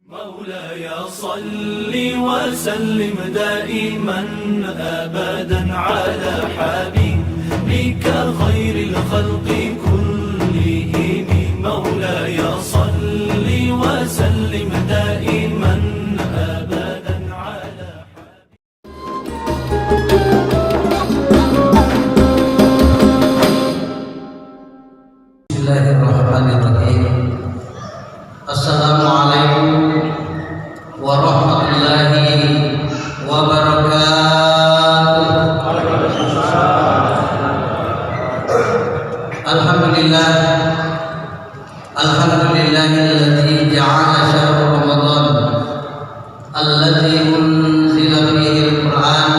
مولاي صل وسلم دائما أبدا على حبيبك خير الخلق كلهم. مولاي صل وسلم دائما أبدا على Bismillahirrahmanirrahim. Assalamualaikum warahmatullahi wabarakatuh. Alhamdulillah, alhamdulillahilladzi ja'ala syahr Ramadan alladzi unzila fihi al-Qur'an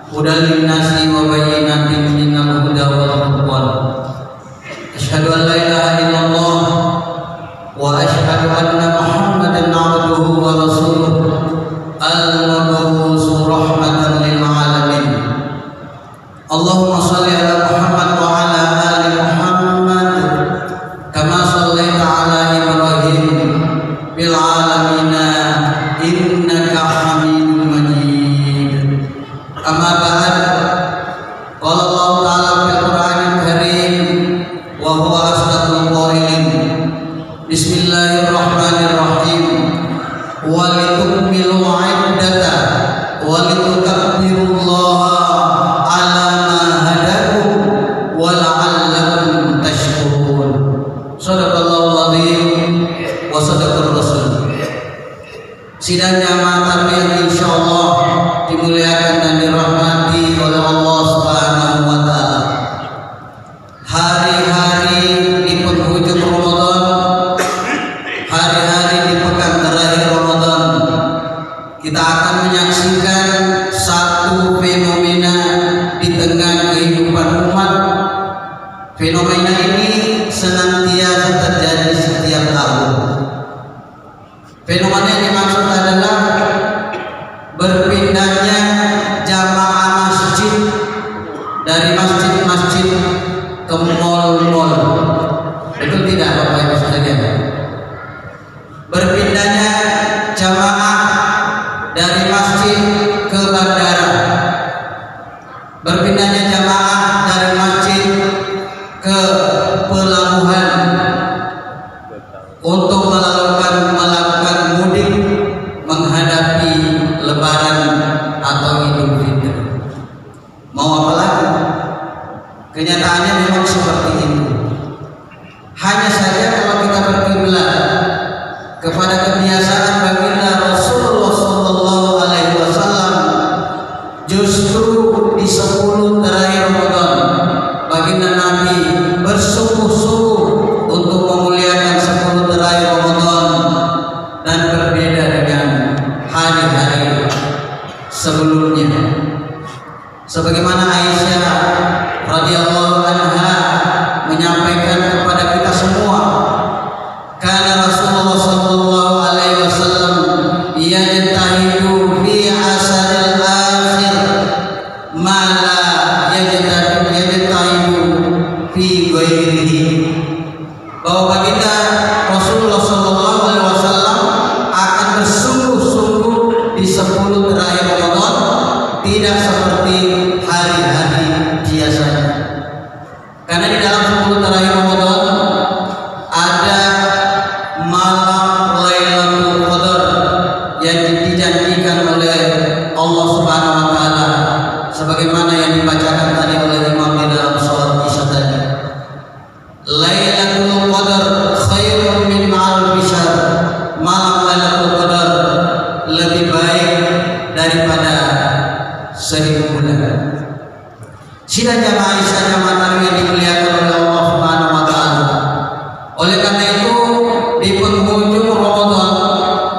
hudan lin-nasi wa bayyinatin minal huda wal furqan. Asyhadu an la ilaha illallah wa asyhadu anna Muhammadan abduhu wa rasuluh al-mab'uts rahmatan lil alamin. Allahumma shalli ala Muhammad wa ala ali Muhammad kama shallaita ala Ibrahim bil alamin innaka Hamidum Majid. Amma ba'd. Qala Allah ta'ala fil Qur'anil Karim wa huwa asdaqul qailin. Bismillahirrahmanirrahim. Wa litukmilu 'iddata wa litukabbirullaha 'ala ma hadakum wa la'allakum tashkurun. Shadaqallahul 'azim wa sadaqar rasul. Sidang jamaah takbir insyaallah dimuliakan dan dirahmati oleh Allah Subhanahu wa taala. Hari-hari di penghujung Ramadan, hari-hari di pekan terakhir Ramadan, kita akan menyaksikan satu fenomena di tengah kehidupan umat. Fenomena ini senantiasa terjadi setiap tahun. Fenomena yang dimaksud adalah berpindahnya jamaah masjid dari masjid-masjid ke mal-mal. Betul tidak Bapak Ibu sekalian? Berpindahnya jamaah dari masjid ke bandara. Berpindahnya jamaah dari masjid ke pelabuhan untuk melakukan mudik menghadapi Lebaran atau Idul Fitri. Mau apa lagi? Kenyataannya memang seperti itu. Hanya saja kalau kita berkiblat kepada kebiasaan baginda Rasulullah sallallahu alaihi wasallam, justru di 10 terakhir Ramadan baginda Nabi bersungguh-sungguh untuk memuliakan 10 terakhir Ramadan dan berbeda dengan hari-hari sebelumnya. Sebagaimana Aisyah radhiyallahu anha menyampaikan kepada kita semua, karena Rasulullah sallallahu alaihi wasallam yajtahidu fi asril akhir ma la yajtahidu fi ghairihi. Bahwa baginda Rasulullah sallallahu alaihi wasallam akan bersungguh-sungguh di 10 terakhir Ramadan, tidak seperti hari-hari biasanya. Karena di dalam 10 terakhir Ramadan ada malam Lailatul Qadar yang dijanjikan oleh Allah Subhanahu wa taala sebagaimana yang dibacakan tadi oleh imam di dalam salat Isya tadi. Lailatul Qadar khairun min alfi syahr. Malam Lailatul Qadar lebih baik daripada 1000 bulan. Sidang jamaah Isya jamaah tarawih yang dimuliakan oleh Allah Subhanahu wa taala. Oleh karena itu di penghujung Ramadan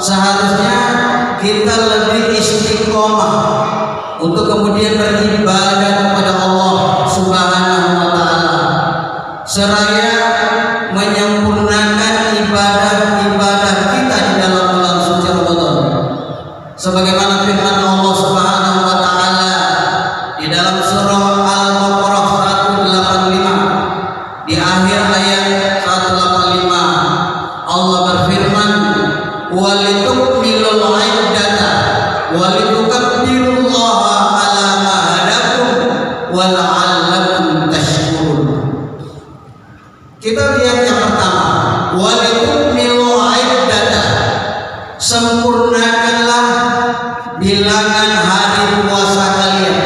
seharusnya kita lebih istiqomah untuk kemudian beribadah kepada Allah Subhanahu wa taala seraya menyempurnakan ibadah-ibadah kita di dalam bulan suci Ramadan. Sebagaimana firman Allah Subhanahu wa taala di dalam surah Al-Baqarah 185 di akhir ayat 185, Allah berfirman, walitukmilul iddata walitukabbirullaha ala ma hadakum wa la'allakum tashkurun. Kita lihat yang pertama, walitukmilul iddata, sempurnakanlah bilangan hari puasa kalian.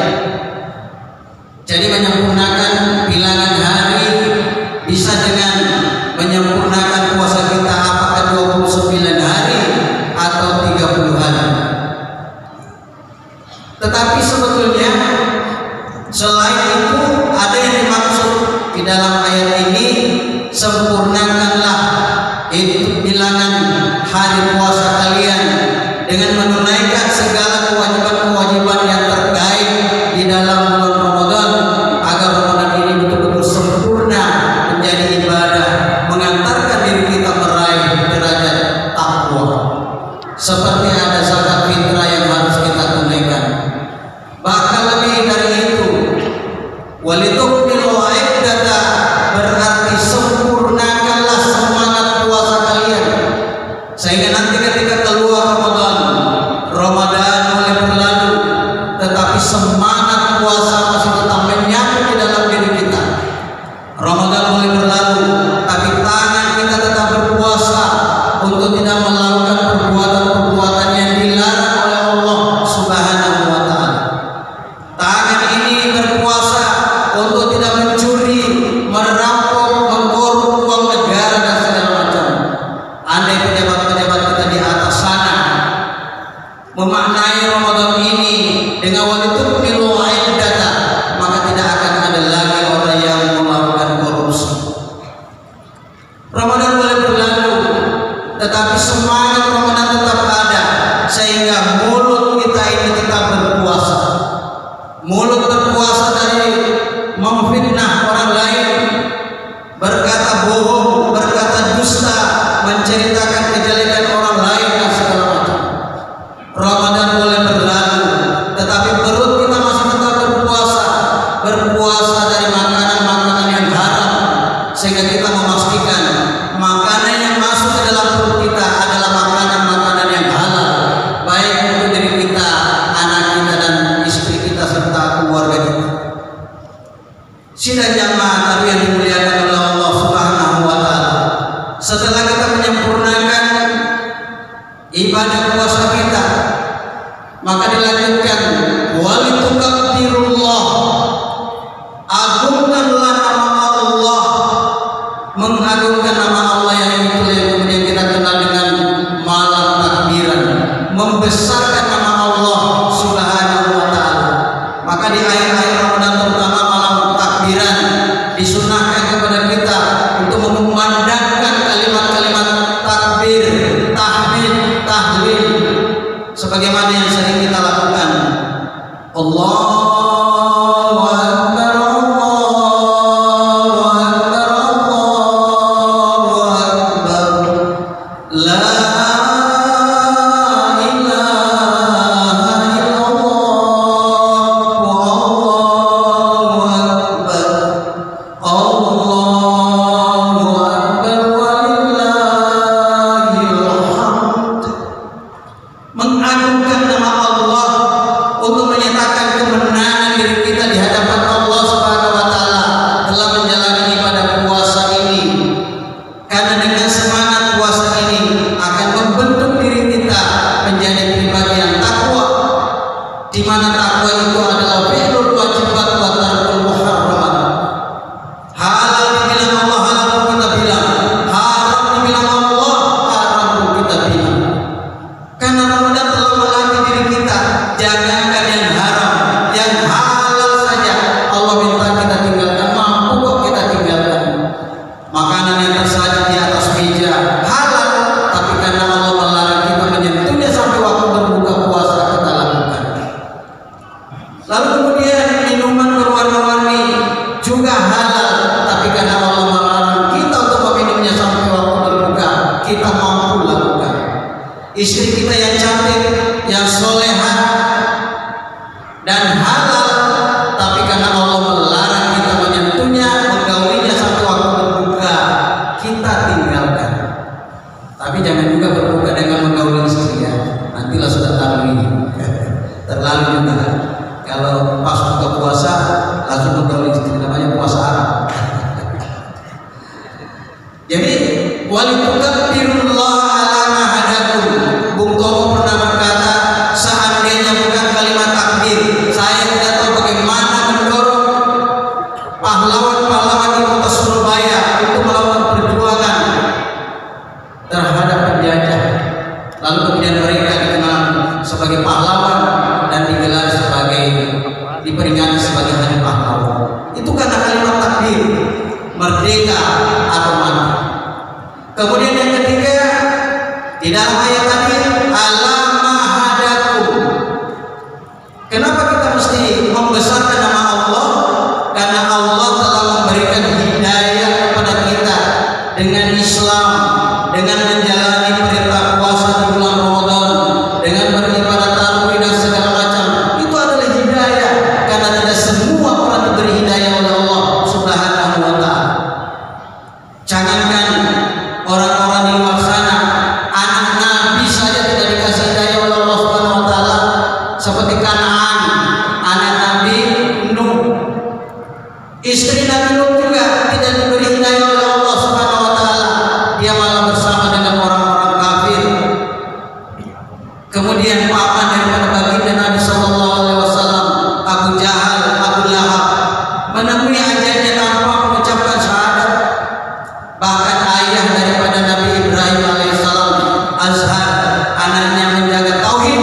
Jadi menyempurnakan bilangan hari bisa dengan menyempurnakan puasa kita, apakah 29 hari atau 30 hari. Tetapi sebetulnya selain itu ada yang dimaksud di dalam ayat ini, sempurnakanlah itu bilangan hari puasa kalian dengan menunaikan segala kewajiban-kewajiban yang terkait di dalam bulan Ramadan, agar Ramadan ini betul-betul sempurna menjadi ibadah, mengantarkan diri kita meraih derajat takwa. Seperti ada zakat fitrah yang harus kita tunaikan. Bahkan lebih dari itu, walitukmilul iddata berarti sempurnakanlah semangat puasa kalian, sehingga nanti ketika keluar Ramadan mulai berlalu, tetapi semangat puasa masih tetap menyatu di dalam diri kita. Ramadan mulai berlalu, tapi tangan kita tetap berpuasa untuk tidak melakukan perbuatan-perbuatan yang dilarang oleh Allah Subhanahu wa Ta'ala. Tangan ini berpuasa untuk tidak mencuri, merampok, mengkorupsi uang negara dan segala macam. Andai pejabat-pejabat kita di atas sana memaknai Ramadan ini dengan walitukmilul iddata, maka tidak akan ada lagi orang yang melakukan korupsi. Ramadan boleh berlalu, tetapi semangat Ramadan tetap ada, sehingga mulut kita ini tetap berpuasa. Mulut berpuasa dari memfitnah orang lain, berkata bohong, berkata dusta, menceritakan kejelekan orang lain dan segala macam. Ramadan boleh berlalu, tetapi perut kita masih tetap berpuasa, berpuasa dari makanan-makanan yang haram, sehingga kita memastikan makanan yang masuk ke dalam perut kita adalah makanan-makanan yang halal, baik untuk diri kita, anak kita, dan istri kita serta keluarga kita. Sidang jamaah tadi yang dimuliakan oleh Allah Subhanahu wa Ta'ala, setelah kita menyempurnakan ibadah puasa kita, maka dilanjutkan walitukabbirullah, agungkanlah nama Allah. Mengagungkan nama Allah yang itu yang kemudian kita kenal dengan malam takbiran, membesarkan nama Allah Subhanahu wa Ta'ala. Maka di akhir-akhir Ramadan, terutama malam takbiran, disunahkan kepada kita untuk memandangkan kalimat-kalimat takbir, tahmid, tahlil, sebagaimana yang sering kita lakukan. Allahu Akbar, Allahu Akbar, Allahu Akbar, la ilaha illallah, Allahu Akbar, Allahu Akbar, walillahil hamd. Mengagungkan nama Allah untuk menyatakan kemenangan diri kita di hadapan Allah Subhanahu wa Ta'ala dalam menjalani ibadah puasa ini. Karena dengan semangat puasa ini akan membentuk diri kita menjadi pribadi yang takwa, di mana takwa itu adalah fi'lul wajibat wa tarkul muharramat. Halal dibilang Allah, halal pun kita bilang. Haram dibilang Allah, haram pun kita bilang. Karena Ramadan telah melatih diri kita, jangankan yang haram, yang halal saja Allah minta kita tinggalkan. Mampu kok kita tinggalkan. Makanan yang tersaji di atas meja halal, tapi karena Allah melarang kita menyentuhnya sampai waktu berbuka puasa kita lakukan. Lalu kemudian minuman berwarna-warni juga halal, tapi karena Allah melarang kita untuk meminumnya sampai waktu berbuka, kita mampu lakukan. Istri kita yang cantik, yang solehah dan halal, tapi karena Allah melarang kita menyentuhnya, menggaulinya sampai waktu berbuka, kita tinggalkan. Tapi jangan juga berbuka dengan menggauli ayat tadi, alama hadakum. Kenapa kita mesti membesarkan nama Allah? Karena Allah telah memberikan hidayah kepada kita dengan Islam, dengan menjalani perintah puasa di bulan Ramadan, dengan beribadah tarawih dan segala macam. Itu adalah hidayah, karena tidak semua orang diberi hidayah oleh Allah Subhanahu wa taala. Jangankan orang-orang di luar sana, anak Nabi saja tidak dikasih hidayah oleh Allah Subhanahu wa taala, seperti Kanaan, anak Nabi Nuh. Istri Nabi Nuh juga tidak diberi hidayah oleh Allah Subhanahu wa taala. Dia malah bersama dengan orang-orang kafir. Kemudian paman daripada baginda Nabi sallallahu alaihi wasallam, Abu Jahal, Abu Lahab, menemui ajanya tanpa mengucapkan syahadat. Bahkan ayah daripada Nabi Ibrahim alaihissalam, Azhar, anaknya menjaga tauhid,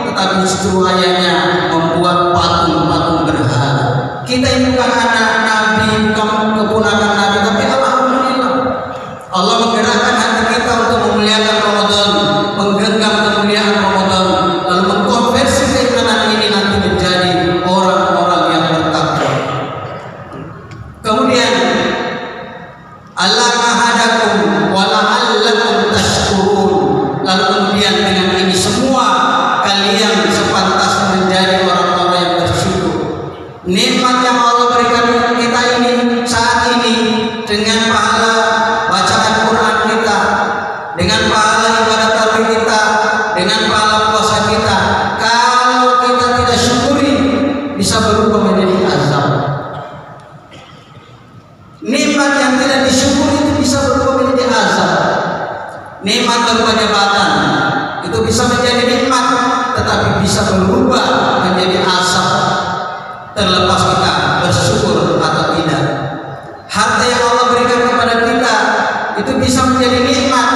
tetapi justru ayahnya membuat patung-patung berhala. Kita ini bukan anak Nabi, bukan keponakan Nabi, tapi alhamdulillah Allah menggerakkan hati kita untuk memuliakan Ramadan, menggenggam kemuliaan Ramadan, lalu mengkonversi keimanan ini nanti menjadi orang-orang yang bertakwa. Kemudian Allah mahadakum wala'allakum tashkurun. Lalu kemudian dengan ini semua kalian sepantas menjadi orang-orang yang bersyukur. Nikmat yang Allah berikan kita ini saat ini, dengan pahala bacaan Quran kita, dengan pahala ibadah tarawih kita, dengan pahala puasa kita, kalau kita tidak syukuri bisa berubah menjadi azab. Nikmat yang tidak disyukuri itu bisa berubah menjadi azab. Nikmat berupa jabatan itu bisa menjadi nikmat, tetapi bisa berubah menjadi azab, terlepas kita bersyukur atau tidak. Harta yang Allah berikan kepada kita itu bisa menjadi nikmat,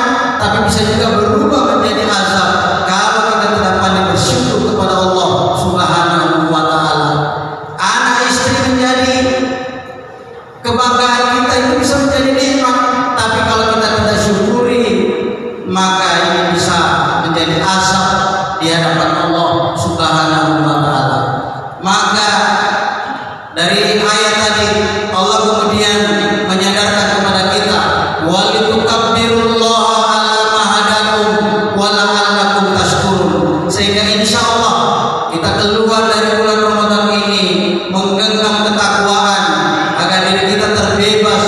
tapi bisa juga berubah menjadi azab kalau kita tidak pandai bersyukur kepada Allah Subhanahu wa taala. Anak istri menjadi kebanggaan kita, itu bisa menjadi nikmat, tapi kalau kita tidak syukuri, maka ini bisa menjadi azab di hadapan Allah Subhanahu wa taala. Maka dari ayat tadi Allah kemudian menyadarkan kepada kita, walitukabbirullaha ala ma hadakum wa la'allakum tashkurun, sehingga insyaallah kita keluar dari bulan Ramadan ini menggenggam ketakwaan, agar diri kita terbebas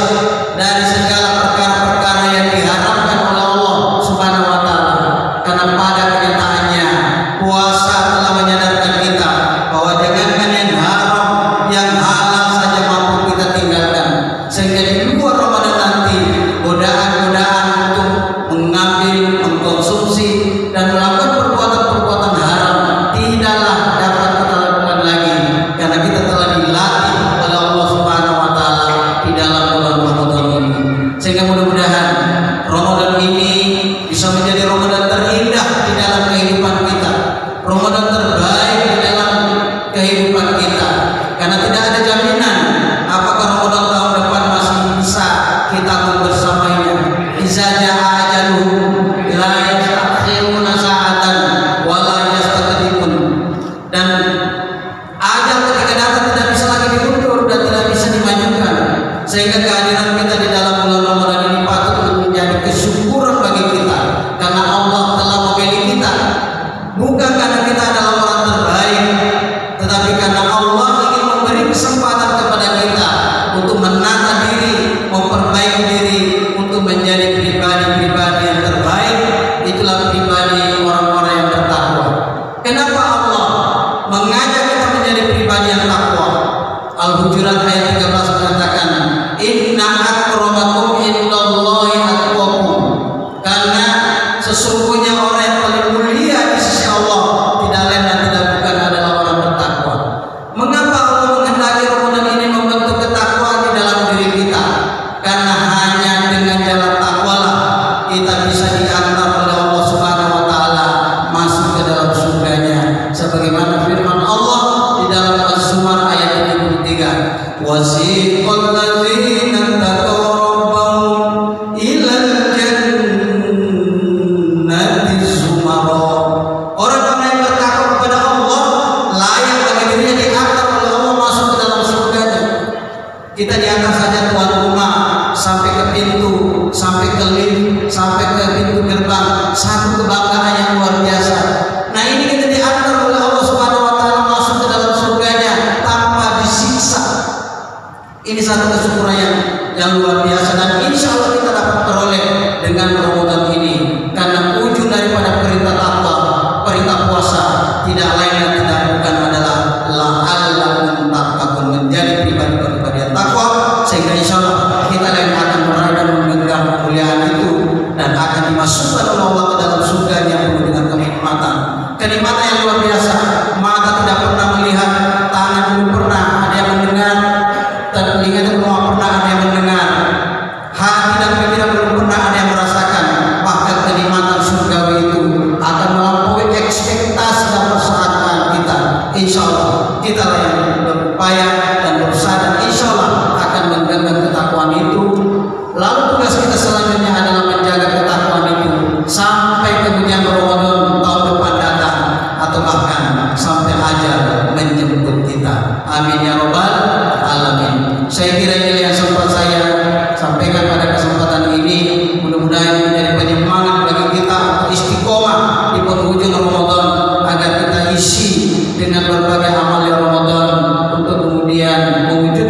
dari segala perkara-perkara yang diharapkan oleh Allah Subhanahu wa taala. Karena pada kenyataannya puasa telah menyadarkan kita bahwa jangankan yang haram, yang halal saja mampu kita tinggalkan. Sehingga di luar Ramadan nanti godaan-godaan untuk mengambil, mengkonsumsi dan melakukan perbuatan-perbuatan haram tidaklah dapat kita lakukan lagi, karena kita telah dilatih oleh Allah Subhanahu wa taala di dalam bulan Ramadan ini. Sehingga mudah-mudahan Ramadan ini bisa menjadi Ramadan terindah di dalam kehidupan kita, Ramadan terbaik di dalam kehidupan kita, karena tidak ada jaminan apakah Ramadan tahun depan masih bisa kita bersamanya. Iza jaa ajaluhum la yastakhiruna sa'atan zumarah. Orang yang bertakwa kepada Allah layak bagi dirinya diantar oleh Allah masuk ke dalam surganya. Kita diantar saja tuan rumah sampai ke pintu, sampai ke lift, sampai ke pintu gerbang, satu kebanggaan yang luar biasa. Nah ini kita diantar oleh Allah Subhanahu Wa Taala masuk ke dalam surganya tanpa disiksa. Ini satu kesyukuran yang luar biasa, dan insya Allah kita dapat peroleh dengan Ramadan ini, karena ujung daripada perintah takwa, perintah puasa tidak lain dan tidak bukan adalah la'allakum tattaqun, menjadi pribadi-pribadi yang takwa, sehingga insya Allah kita yang akan meraih dan menggenggam kemuliaan itu dan akan dimasukkan oleh Allah ke dalam surga yang penuh dengan kenikmatan yang luar biasa. Mata tidak pernah melihat, tangan belum pernah ada yang mendengar, telinga belum pernah ada yang mendengar, hati dan pikiran belum pernah ada yang merasakan. Bahkan kenikmatan surgawi itu akan melampaui ekspektasi dan persangkaan kita. Insya Allah kita yang berupaya dan berusaha, dan insya Allah akan menggenggam ketakwaan itu. Lalu tugas kita selanjutnya adalah menjaga ketakwaan itu sampai kemudian Ramadan tahun depan datang, atau bahkan sampai ajal menjemput kita. Amin ya rabbal alamin. Saya kira ini yang sempat saya sampaikan pada kesempatan ini. Mudah-mudahan menjadi penyemangat bagi kita istiqomah di penghujung Ramadan, agar kita isi dengan berbagai amal Ramadan untuk kemudian mewujudkan